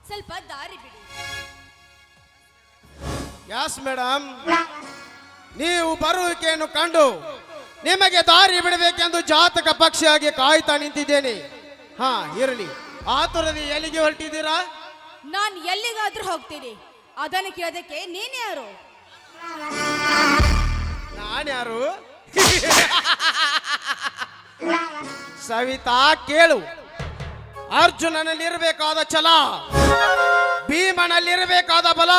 ಸ್ವಲ್ಪ ದಾರಿ ಬಿಡಿ. ಯಾಸ್ ಮೇಡಮ್, ನೀವು ಬರುವಿಕೆಯನ್ನು ಕಂಡು ನಿಮಗೆ ದಾರಿ ಬಿಡಬೇಕೆಂದು ಜಾತಕ ಪಕ್ಷಿಯಾಗಿ ಕಾಯ್ತಾ ನಿಂತಿದ್ದೇನೆ. ಹಾ ಇರಲಿ, ಆತುರದಿ ಎಲ್ಲಿಗೆ ಹೊರಟಿದ್ದೀರಾ? ನಾನು ಎಲ್ಲಿಗಾದ್ರೂ ಹೋಗ್ತೀನಿ. ಅದನ್ನು ಕೇಳೋದಕ್ಕೆ ನೀನ್ ಯಾರು? ನಾನ್ಯಾರು? ಸವಿತಾ ಕೇಳು. ಅರ್ಜುನನಲ್ಲಿರಬೇಕಾದ ಛಲ, ಭೀಮನಲ್ಲಿರಬೇಕಾದ ಬಲ,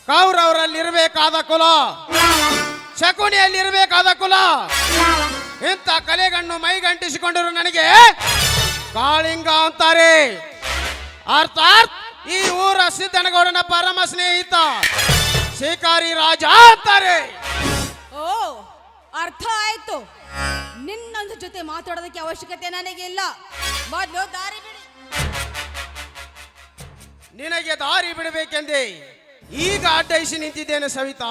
ಕೌರವರಲ್ಲಿರಬೇಕಾದ ಕುಲ, ಶಕುನಿಯಲ್ಲಿರಬೇಕಾದ ಕುಲ, ಇಂಥ ಕಲೆಗಣ್ಣು ಮೈಗಂಟಿಸಿಕೊಂಡಿರು ನನಗೆ ಕಾಳಿಂಗ ಅಂತಾರೆ. ಅರ್ಥಾತ್ ಈ ಊರ ಸಿದ್ದನಗೌಡನ ಪರಮ ಸ್ನೇಹಿತ ಶಿಕಾರಿ ರಾಜ ಅಂತಾರೆ. ಓ, ಅರ್ಥ ಆಯ್ತು. ನಿನ್ನೊಂದು ಜೊತೆ ಮಾತಾಡೋದಕ್ಕೆ ಅವಶ್ಯಕತೆ ನನಗೆ ಇಲ್ಲ. ಮೊದಲು ದಾರಿ ಬಿಡಿ. ನಿನಗೆ ದಾರಿ ಬಿಡಬೇಕೆಂದೇ ಈಗ ಅಡ್ಡಯಿಸಿ ನಿಂತಿದ್ದೇನೆ ಸವಿತಾ.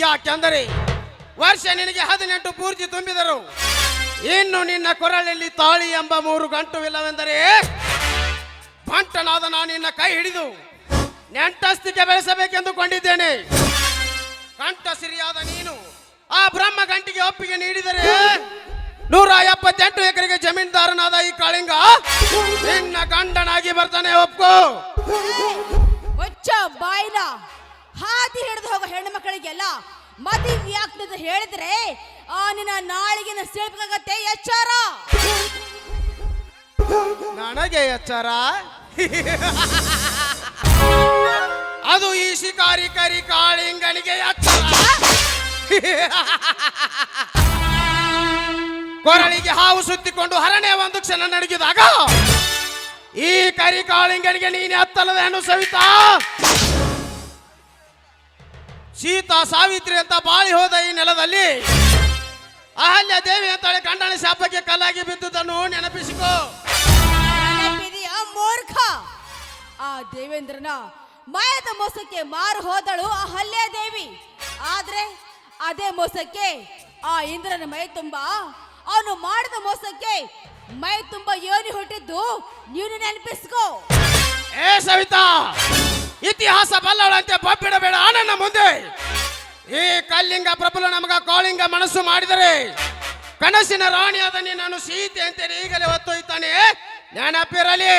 ಯಾಕೆಂದರೆ ವರ್ಷ ನಿನಗೆ 18 ಪೂರ್ತಿ ತುಂಬಿದರು. ಇನ್ನು ನಿನ್ನ ಕೊರಳಲ್ಲಿ ತಾಳಿ ಎಂಬ 3 ಗಂಟುವಿಲ್ಲವೆಂದರೆ ಬಂಟನಾದ ನಾನು ನಿನ್ನ ಕೈ ಹಿಡಿದು ನೆಂಟಸ್ತಿಕೆ ಬೆಳೆಸಬೇಕೆಂದುಕೊಂಡಿದ್ದೇನೆ. ಕಂಠಸಿರಿಯಾದ ನೀನು ಆ ಬ್ರಹ್ಮ ಗಂಟಿಗೆ ಒಪ್ಪಿಗೆ ನೀಡಿದರೆ 178 ಎಕರೆಗೆ ಜಮೀನ್ದಾರನಾದ ಈ ಕಾಳಿಂಗ ನಿನ್ನ ಗಂಡನಾಗಿ ಬರ್ತಾನೆ. ಒಪ್ಕೋ. ಒಚ್ಚ ಬಾಯಿನ ಹಾದಿ ಹಿಡಿದು ಹೋಗೋ ಹೆಣ್ಣು ಮಕ್ಕಳಿಗೆಲ್ಲ ಮದುವೆ ಆಗ್ತದೆ ಹೇಳಿದ್ರೆ ಆ ನಿನ್ನ ನಾಳಿಗಿನ ಸೇರ್ಬೇಕಾಗತ್ತೆ. ಎಚ್ಚಾರ. ನನಗೆ ಎಚ್ಚರ? ಅದು ಈ ಶಿಕಾರಿ ಕರಿ ಕಾಳಿಂಗನಿಗೆ ಎಚ್ಚರ. ಕೊರಳಿಗೆ ಹಾವು ಸುತ್ತಿಕೊಂಡು ಹರಣೆ ಒಂದು ಕ್ಷಣ ನಡುಗಿದಾಗ ಈ ಕರಿ ಕಾಳಿಂಗನಿಗೆ ನೀನೆ ಹತ್ತಲದೇನು ಸವಿತಾ? ಸೀತಾ ಸಾವಿತ್ರಿ ಅಂತ ಬಾಳಿ ಹೋದ ಈ ನೆಲದಲ್ಲಿ ಅಹಲ್ಯ ದೇವಿ ಅಂತಾಳೆ ಕಂಡನ ಶಾಪಕ್ಕೆ ಕಲ್ಲಾಗಿ ಬಿದ್ದುದನ್ನು ನೆನಪಿಸಿಕೋ. ಮೂರ್ಖ. ಆ ದೇವೇಂದ್ರನ ಮಾಯದ ಮೋಸಕ್ಕೆ ಮಾರು ಹೋದಳು ಅಹಲ್ಯ ದೇವಿ. ಆದ್ರೆ ಅದೇ ಮೋಸಕ್ಕೆ ಆ ಇಂದ್ರನ ಮೈ ತುಂಬಾ, ಅವನು ಮಾಡಿದ ಮೋಸಕ್ಕೆ ಮೈ ತುಂಬಾ ಯೋನಿ ಹುಟ್ಟಿದ್ದು ನೀನು ನೆನಪಿಸ್ಕೋ. ಏ ಸವಿತಾ, ಇತಿಹಾಸ ಬಲ್ಲವಳಂತೆ ಬಬ್ಬಿಡಬೇಡ ನನ್ನ ಮುಂದೆ. ಈ ಕಲ್ಲಿಂಗ ಪ್ರಬಲ ನಮಗ ಕಾಳಿಂಗ ಮನಸ್ಸು ಮಾಡಿದರೆ ಕನಸಿನ ರಾಣಿಯಾದ ನೀನು ಸೀತೆ ಅಂತೇಳಿ ಈಗಲೇ ಹೊತ್ತೊಯ್ತಾನೆ, ನೆನಪಿರಲಿ.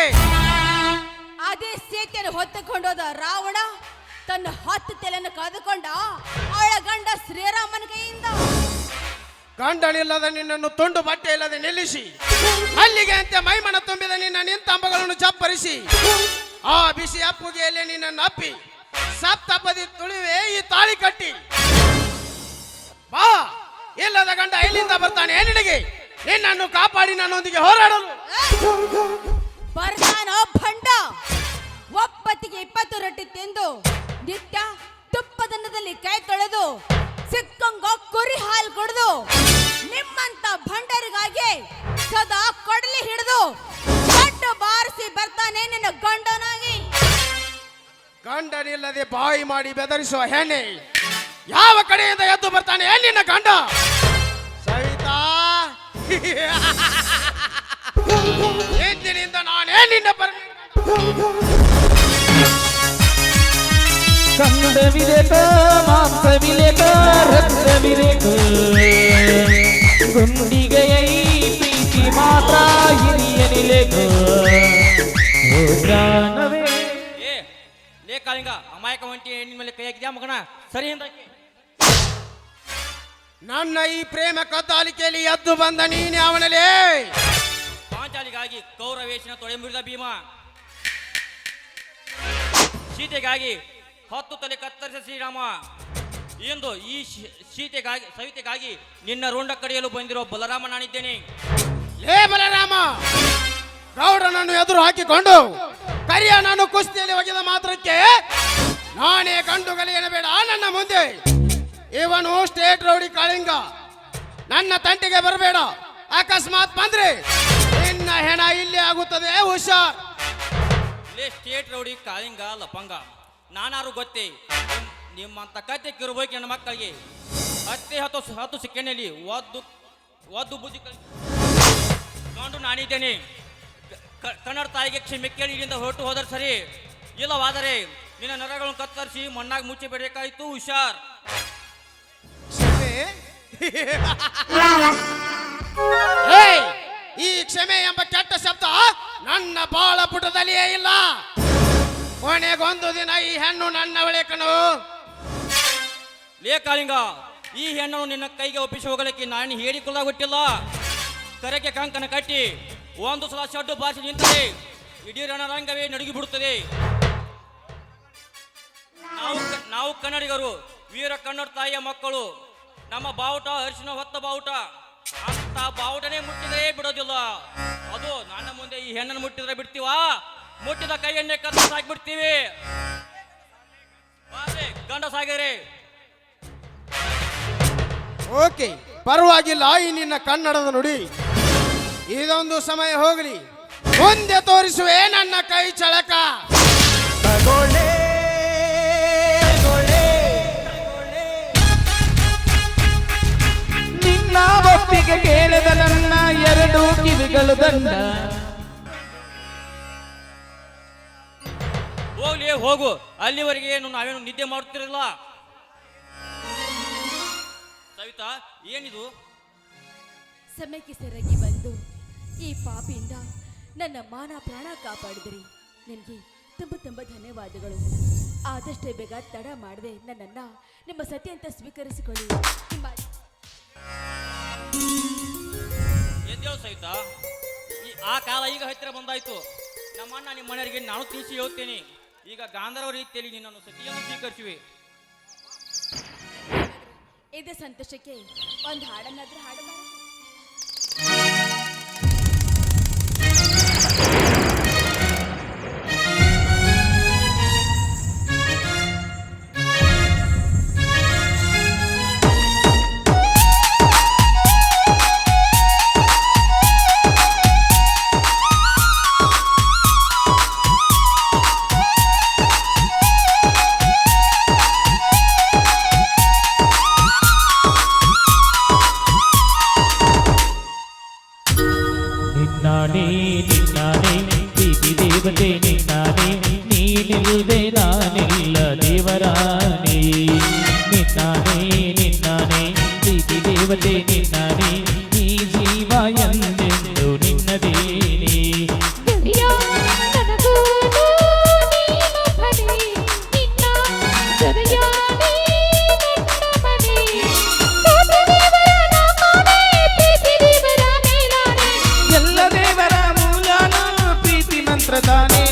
ಅದೇ ಸೀತೆಯನ್ನು ಹೊತ್ತುಕೊಂಡೋದ ರಾವಣ ತನ್ನ 10 ತಲೆಯನ್ನು ಕಳೆದುಕೊಂಡ ಅವಳ ಗಂಡ ಶ್ರೀರಾಮನ ಕೈಯಿಂದ. ಗಂಡನಿಲ್ಲದ ನಿನ್ನನ್ನು ತುಂಡು ಬಟ್ಟೆ ಇಲ್ಲದೆ ನಿಲ್ಲಿಸಿ ಅಲ್ಲಿಗೆ ಅಂತೆ ಮೈಮನ ತುಂಬಿದ ನಿನ್ನ ನಿಂತಂಬಗಳನ್ನು ಚಪ್ಪರಿಸಿ ಆ ಬಿಸಿ ಅಪ್ಪುಗೆಯಲ್ಲಿ ನಿನ್ನನ್ನು ಅಪ್ಪಿ ಸಪ್ತಪದಿ ತುಳಿವೆ ಈ ತಾಳಿ ಕಟ್ಟಿ ಬಾ. ಇಲ್ಲದ ಗಂಡ ಎಲ್ಲಿಂದ ಬರ್ತಾನೆ ನಿನಗೆ? ನಿನ್ನನ್ನು ಕಾಪಾಡಿ ನನ್ನೊಂದಿಗೆ ಹೋರಾಡಲು ಬರ್ತಾನೋ ಭಂಡ. ಒಪ್ಪತ್ತಿಗೆ 20 ರೊಟ್ಟಿ ತಿಂದು ನಿತ್ಯ ತುಪ್ಪದನ್ನದಲ್ಲಿ ಕೈ ತೊಳೆದು ಸಿಕ್ಕಂಗ ಕುರಿ ಹಾಲು ಕುಡಿದು ನಿಮ್ಮಂತ ಭಂಡರಿಗಾಗಿ ಸದಾ ಕೊಡಲಿ ಹಿಡಿದು ಕಟ್ಟು ಬಾರಿಸಿ ಬರ್ತಾನೆ ನಿನ್ನ ಗಂಡನಾಗಿ. ಗಂಡನಿಲ್ಲದೆ ಬಾಯಿ ಮಾಡಿ ಬೆದರಿಸುವ ಹೆಣ್ಣೆ ಯಾವ ಕಡೆಯಿಂದ ಎದ್ದು ಬರ್ತಾನೆ ನಿನ್ನ ಗಂಡ? ಸವಿತಾ, ಎಂದಿನಿಂದ ನಾನೇ ನಿನ್ನ ಕಂದವಿರೇಕ ಮಾಂಸವಿಲೇಕ ರಕ್ತವಿರೇಕ ಗುಂಡಿಗೆಯ ಪ್ರೀತಿ ಮಾತ್ರ ಹಿರಿಯನಿಲೇಕ ಜ್ಞಾನವೇ. ಏ ಲೇ ಕಾಳಿಂಗ, ಅಮಾಯಕ ಒಂಟಿ ಹೆಣ್ಣಿನ ಮೇಲೆ ಕೈ ಹಾಕಿದ್ಯಾ ಮಗನ? ಸರಿ ಹಿಂದಕ್ಕೆ. ನನ್ನ ಈ ಪ್ರೇಮ ಕದ್ದಾಲಿಕೆಯಲ್ಲಿ ಎದ್ದು ಬಂದ ನೀನೆ ಅವನಲೇ. ಪಾಂಚಾಲಿಗಾಗಿ ಕೌರವೇಶನ ತೊಳೆ ಮುರಿದ ಭೀಮ, ಸೀತೆಗಾಗಿ 10 ತಲೆ ಕತ್ತರಿಸಿದ ಶ್ರೀರಾಮ. ಇಂದು ಈ ಸವಿತೆಗಾಗಿ ನಿನ್ನ ರುಂಡ ಕಡಿಯಲು ಬಂದಿರೋ ಬಲರಾಮ ನಾನಿದ್ದೇನೆ. ಲೇ ಬಲರಾಮ, ಗೌಡನನ್ನು ಎದುರು ಹಾಕಿಕೊಂಡು ಕರಿಯ ನಾನು ಕುಸ್ತಿಯಲ್ಲಿ ಒಗೆದ ಮಾತ್ರಕ್ಕೆ ನಾನೇ ಕಂಡುಗಲಿ ಎನ್ನಬೇಡ ನನ್ನ ಮುಂದೆ. ಇವನು ಸ್ಟೇಟ್ ರೌಡಿ ಕಾಳಿಂಗ, ನನ್ನ ತಂಟೆಗೆ ಬರಬೇಡ. ಅಕಸ್ಮಾತ್ ಬಂದ್ರೆ ನಿನ್ನ ಹೆಣ ಇಲ್ಲೇ ಆಗುತ್ತದೆ, ಹುಷಾರ್. ಲೇ ಸ್ಟೇಟ್ ರೌಡಿ ಕಾಳಿಂಗ ಲಪಂಗ, ನಾನಾರು ಗೊತ್ತೇ? ನಿಮ್ಮಂತ ಕತ್ತೆ ಕಿರುಬೋಕಿ ನನ್ನ ಮಕ್ಕಳಿಗೆ 10 ಸೆಕೆಂಡ್ನಲ್ಲಿ ಒದ್ದು ಬುದ್ಧಿ ಕಂಡು ನಾನಿದ್ದೇನೆ. ಕನ್ನಡ ತಾಯಿಗೆ ಕ್ಷಮೆ ಕೇಳಿ ಇಲ್ಲಿಂದ ಹೊರಟು ಹೋದರೆ ಸರಿ, ಇಲ್ಲವಾದರೆ ನಿನ್ನ ನರಗಳನ್ನು ಕತ್ತರಿಸಿ ಮಣ್ಣಾಗಿ ಮುಚ್ಚಿಬಿಡಬೇಕಾಯಿತು. ಹುಷಾರ್. ಕ್ಷಮೆ ಏಯ್, ಈ ಕ್ಷಮೆ ಎಂಬ ಕೆಟ್ಟ ಶಬ್ದ ನನ್ನ ಬಾಳ ಪುಟದಲ್ಲಿಯೇ ಇಲ್ಲ. ಕೊನೆಗೊಂದು ದಿನ ಈ ಹೆಣ್ಣು ನನ್ನವಳೆ ಕಣು. ಲೇ ಕಾಳಿಂಗ, ಈ ಹೆಣ್ಣನ್ನು ನಿನ್ನ ಕೈಗೆ ಒಪ್ಪಿಸಿ ಹೋಗಲಿಕ್ಕೆ ನಾನು ಹೇಳಿಕೊಳ್ಳಾಗುತ್ತಿಲ್ಲ. ಕರೆಗೆ ಕಂಕನ ಕಟ್ಟಿ ಒಂದು ಸಲ ಶಡ್ಡು ಬಾಸಿ ನಿಂತರೆ ಇಡೀ ರಣರಂಗವೇ ನಡುಗಿ ಬಿಡುತ್ತದೆ. ನಾವು ಕನ್ನಡಿಗರು, ವೀರ ಕನ್ನಡ ತಾಯಿಯ ಮಕ್ಕಳು. ನಮ್ಮ ಬಾವುಟ ಅರಿಶಿನ ಹೊತ್ತ ಬಾವುಟ. ಅಂತ ಬಾವುಟನೇ ಮುಟ್ಟಿದರೆ ಬಿಡೋದಿಲ್ಲ. ಅದು ನನ್ನ ಮುಂದೆ ಈ ಹೆಣ್ಣನ್ನು ಮುಟ್ಟಿದ್ರೆ ಬಿಡ್ತೀವಾ? ಮುಟ್ಟಿದ ಕೈಯನ್ನೇ ಕತ್ತ ಸಾಕ್ಬಿಡ್ತೀವಿ. ಗಂಡ ಸಾಗಿರಿ. ಓಕೆ, ಪರವಾಗಿಲ್ಲ. ಈ ನಿನ್ನ ಕನ್ನಡದ ನುಡಿ ಇದೊಂದು ಸಮಯ ಹೋಗಲಿ, ಮುಂದೆ ತೋರಿಸುವೆ ನನ್ನ ಕೈ ಚಳಕ. ನಿನ್ನ ಒಪ್ಪಿಗೆ ಕೇಳಿದ ನನ್ನ ಎರಡು ಕಿವಿಗಳು ದಂಡ. ಹೋಗ್ಲಿ ಹೋಗು, ಅಲ್ಲಿವರೆಗೆ ನಾವೇನು ನಿದ್ದೆ ಮಾಡುತ್ತಿರಲಿಲ್ಲ. ಸವಿತಾ, ಏನಿದು? ಸಮಯಕ್ಕೆ ಸರಿಯಾಗಿ ಬಂದು ಈ ಪಾಪಿಯಿಂದ ನನ್ನ ಮಾನ ಪ್ರಾಣ ಕಾಪಾಡಿದ್ರಿ. ನಿಮಗೆ ತುಂಬ ತುಂಬ ಧನ್ಯವಾದಗಳು. ಆದಷ್ಟೇ ಬೇಗ ತಡ ಮಾಡದೆ ನನ್ನನ್ನು ನಿಮ್ಮ ಸತಿ ಅಂತ ಸ್ವೀಕರಿಸಿಕೊಳ್ಳಿ. ನಿಮ್ಮ ಎದ್ದೇಳು ಸವಿತಾ, ಆ ಕಾಲ ಈಗ ಹತ್ತಿರ ಬಂದಾಯ್ತು. ನಮ್ಮ ಅಣ್ಣ ನಿಮ್ಮ ಮನೆಯವರಿಗೆ ನಾನು ತಿಳಿಸಿ ಹೇಳ್ತೇನೆ. ಈಗ ಗಾಂಧರ್ವ ರೀತಿಯಲ್ಲಿ ನಿನ್ನನ್ನು ಸತಿಯನ್ನು ಸ್ವೀಕರಿಸುವೆ. ಇದೇ ಸಂತೋಷಕ್ಕೆ ಒಂದು ಹಾಡನ್ನಾದ್ರೂ ಹಾಡು ಮಾಡಿ. ನಿನ್ನಾನೇ ನಿನ್ನಾನೇ ಪ್ರೀತಿ ದೇವತೆ ನಿನ್ನಾನೇ, ನೀನಿಲ್ಲದೆ ನಾನಿಲ್ಲ ದೇವರಾಣಿ. ನಿನ್ನಾನೇ ನಿನ್ನಾನೇ ಪ್ರೀತಿ ದೇವತೆ ನಿನ್ನಾನೇ, ನೀ ಜೀವ ಎಂದೆಂದು ನಿನ್ನದೇನೆ. ಎಲ್ಲ ದೇವರ ಮೂಲನು ಪ್ರೀತಿ ಮಂತ್ರದಾನೆ.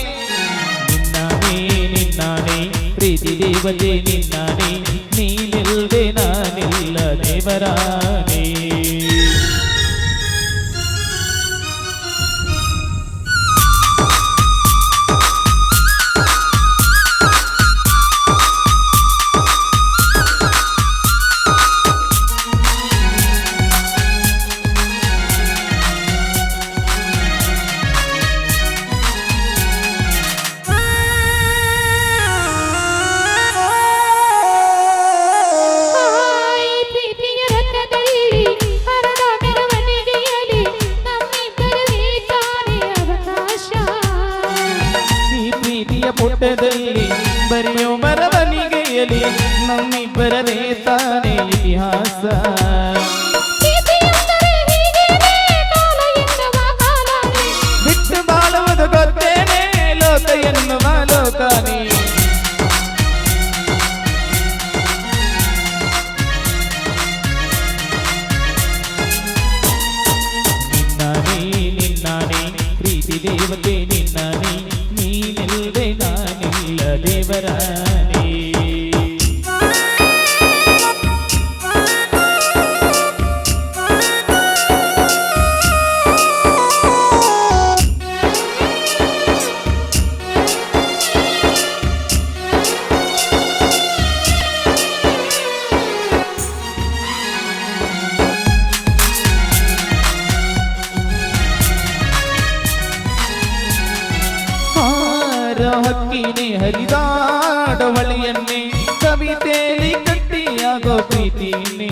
ನಿನ್ನಾನೇ ನಿನ್ನಾನೇ ಪ್ರೀತಿ ದೇವತೆ ನಿನ್ನಾನೇ, ನೀನಿಲ್ಲದೆ ನಾನಿಲ್ಲ ದೇವರಾಣಿ. ಪುಟದಲ್ಲಿ ಬರೆಯೋ ಬರವಣಿಗೆಯಲ್ಲಿ ನಮ್ಮಿಬ್ಬರದೇ ತಾನೇ ಇತಿಹಾಸ. ಬಿಟ್ಟು ಬಾಳುವುದು ಗೊತ್ತೇನೆ ಲೋಕ ಎನ್ನುವ ಲೋಕಾನೇ. ನಿನ್ನಾನೇ ನಿನ್ನಾನೇ ಪ್ರೀತಿ ದೇವತೆ ನಿನ್ನಾನೇ, ನೀನಿಲ್ಲದೆ ನಾನಿಲ್ಲ ದೇವರಾಣಿ. ಹಕ್ಕಿನೇ ಹರಿದಾಡವಳಿಯನ್ನೇ, ಕವಿತೆಯಲ್ಲಿ ಕಟ್ಟಿಯಾಗೋ ಪ್ರೀತಿನೇ.